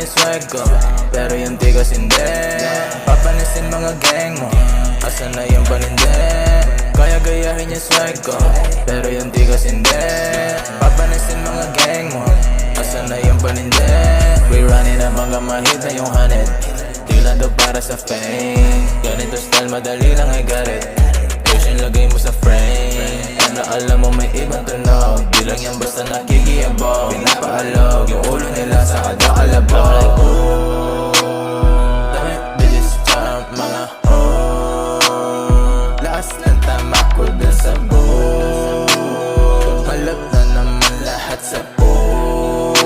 yung swag ko, pero yung tigas hindi. Papanisin mga gang mo, asan na yung panindi? Kaya gayahin yung swag ko, pero yung tigas hindi. Papanisin mga gang mo, asan na yung panindi? Rerunning ang mga mahit na yung hanid, di lang daw para sa fame. Ganito style madali lang ay garit, yung lagay mo sa frame. Ano alam mo may ibang tunog, di lang yan basta nakikiyabog. Pinapaalog yung ulo nila sa kada kalabog. Like ooh, dami bitches pa mga hoe. Lakas ng tama ko dun sa boo. Halap na naman lahat sa pool.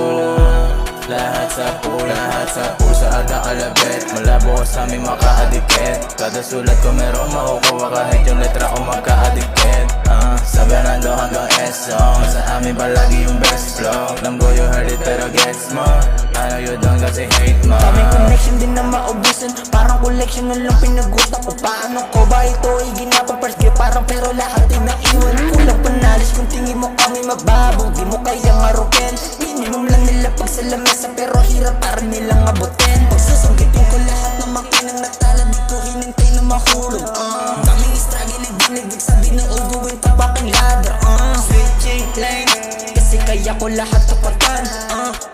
Lahat sa pool, lahat sa pool sa ada kalabit. Malabo ko sa aming makaadikit. Kada sulat ko merong makukuha kahit yung letra ko magkaadikit. Sa Bernardo hanggang Esong, sa amin palagi yung best flow. Alam ko you heard it pero gets mo, I know you don't kasi hate mo. Kaming connection din na maubusan, parang collection na lang pinagutan ko. Paano ko ba ito ay ginapapers? Parang pero lahat ay naiwan. Kulang panalis kung tingin mo kami mababaw, di mo kaya marukin. Minimum lang nila pag sa lamesa pero hirap para nilang abutin. Pagsusungkitin ko lahat ng makinang natala, di ko hinintay na mahulog. Daming struggle na dinigig sabi na uguin tapaking ladder. Switching lane, kasi kaya ko lahat kapatan.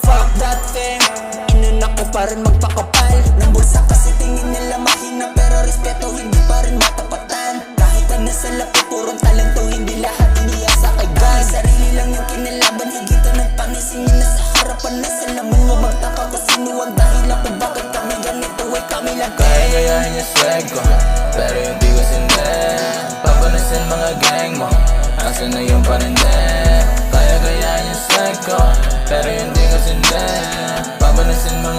Fuck that fame, inuna ko pa rin magpakapal ng bulsa kasi tingin nila mahina pero respeto hindi pa rin matapatan. Kahit ang nasa lapit purong talento, hindi lahat iniasa kay God. Sarili lang yung kinalaban, higitan ng panisingin na sa harapan na salamin mo. Magtaka ko sinuwag dahil ako bakit kami ganito ay kami lang. Kaya gayahin yung swag ko, pero yung tigas hindi. Papanasin mga gang mo, asan na yung panindi? Kaya gayahin yung swag ko, pero yung tigas hindi. Papanasin mga